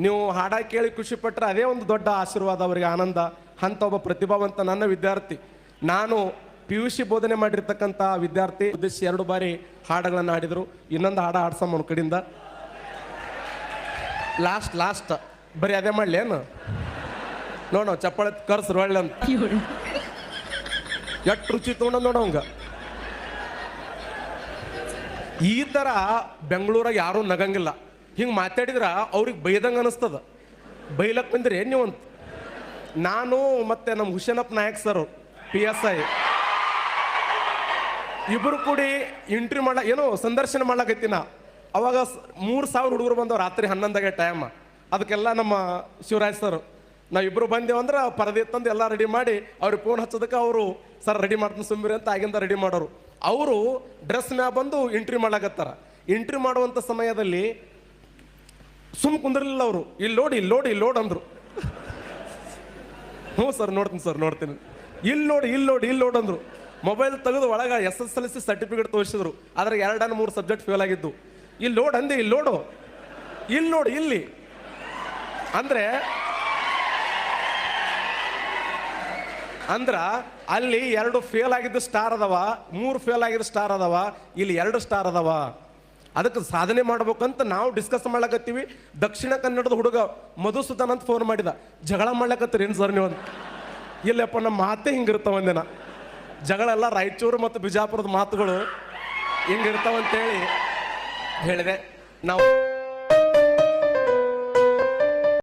ನೀವು ಹಾಡ ಕೇಳಿ ಖುಷಿ ಪಟ್ಟರೆ ಅದೇ ಒಂದು ದೊಡ್ಡ ಆಶೀರ್ವಾದ, ಅವರಿಗೆ ಆನಂದ. ಅಂತ ಒಬ್ಬ ಪ್ರತಿಭಾವಂತ ನನ್ನ ವಿದ್ಯಾರ್ಥಿ, ನಾನು PUC ಬೋಧನೆ ಮಾಡಿರ್ತಕ್ಕಂಥ ವಿದ್ಯಾರ್ಥಿ ಉದ್ದೇಶಿಸಿ 2 ಬಾರಿ ಹಾಡುಗಳನ್ನು ಹಾಡಿದರು. ಇನ್ನೊಂದು ಹಾಡು ಹಾಡ್ಸಮ್ಮ ಅವ್ನ ಕಡೆಯಿಂದ. ಲಾಸ್ಟ್ ಬರೀ ಅದೇ ಮಾಡಲಿ ಏನು ನೋಡೋ ಚಪ್ಪಾಳೆ ಕರ್ಸ್ರು ಒಳ್ಳೆ ಅಂತ ಎಷ್ಟು ರುಚಿ ತೊಗೊಂಡ ನೋಡೋಂಗ. ಈ ಥರ ಬೆಂಗಳೂರಾಗ ಯಾರೂ ನಗಂಗಿಲ್ಲ. ಹಿಂಗೆ ಮಾತಾಡಿದ್ರ ಅವ್ರಿಗೆ ಬೈದಂಗೆ ಅನಿಸ್ತದ. ಬೈಲಕ್ಕೆ ಬಂದಿರಿ ಏನು ನೀವು ಅಂತ. ನಾನು ಮತ್ತು ನಮ್ಮ ಹುಸೇನಪ್ಪ ನಾಯಕ್ ಸರ್ PSI ಇಬ್ಬರು ಕೂಡಿ ಇಂಟ್ರ್ಯೂ ಏನೋ ಸಂದರ್ಶನ ಮಾಡ್ಲಾಕೈತಿ. ಅವಾಗ 3000 ಹುಡುಗರು ಬಂದವು ರಾತ್ರಿ 11 ಟೈಮ್. ಅದಕ್ಕೆಲ್ಲ ನಮ್ಮ ಶಿವರಾಜ್ ಸರ್ ನಾವಿಬ್ಬರು ಬಂದೇವಂದ್ರೆ ಪರದೆ ತಂದು ಎಲ್ಲ ರೆಡಿ ಮಾಡಿ ಅವ್ರಿಗೆ ಫೋನ್ ಹಚ್ಚೋದಕ್ಕೆ ಅವರು ಸರ್ ರೆಡಿ ಮಾಡ್ತೀನಿ ಸುಮ್ಮಿರಿ ಅಂತ ಆಗಿಂದ ರೆಡಿ ಮಾಡೋರು. ಅವರು ಡ್ರೆಸ್ ಮ್ಯಾಗ ಬಂದು ಇಂಟ್ರ್ಯೂ ಮಾಡ್ಲಾಕತ್ತಾರ. ಇಂಟ್ರ್ಯೂ ಮಾಡುವಂಥ ಸಮಯದಲ್ಲಿ ಕುಂದಿರಲಿಲ್ಲ ಅವರು. ಇಲ್ಲಿ ಲೋಡ್ ಅಂದರು. ಹ್ಞೂ ಸರ್ ನೋಡ್ತೀನಿ ಇಲ್ಲಿ ನೋಡಿ ಅಂದರು. ಮೊಬೈಲ್ ತೆಗೆದು ಒಳಗೆ SSLC ಸರ್ಟಿಫಿಕೇಟ್ ತೋರಿಸಿದ್ರು. ಅದ್ರ 2-3 ಸಬ್ಜೆಕ್ಟ್ ಫೇಲ್ ಆಗಿದ್ದು. ಇಲ್ಲಿ ಲೋಡ್ ಅಂದೆ, ಇಲ್ಲಿ ನೋಡಿ ಅಂದ್ರೆ ಅಲ್ಲಿ 2 ಫೇಲ್ ಆಗಿದ್ದು ಸ್ಟಾರ್ ಅದಾವ, 3 ಫೇಲ್ ಆಗಿದ್ದು ಸ್ಟಾರ್ ಅದಾವ, ಇಲ್ಲಿ 2 ಸ್ಟಾರ್ ಅದಾವ. ಅದಕ್ಕೆ ಸಾಧನೆ ಮಾಡ್ಬೇಕಂತ ನಾವು ಡಿಸ್ಕಸ್ ಮಾಡ್ಲಕತ್ತೀವಿ. ದಕ್ಷಿಣ ಕನ್ನಡದ ಹುಡುಗ ಮಧುಸೂದನ್ ಅಂತ ಫೋನ್ ಮಾಡಿದ, ಜಗಳ ಮಾಡ್ಲಕತ್ತೀರಿ ಏನು ಸರ್ ನೀವು ಅಂತ. ಇಲ್ಲಪ್ಪ ನಮ್ಮ ಮಾತೇ ಹಿಂಗಿರ್ತಾವ ಒಂದಿನ. ಜಗಳೆಲ್ಲ ರಾಯಚೂರು ಮತ್ತು ಬಿಜಾಪುರದ ಮಾತುಗಳು ಹಿಂಗಿರ್ತಾವಂತೇಳಿ ಹೇಳಿದೆ ನಾವು.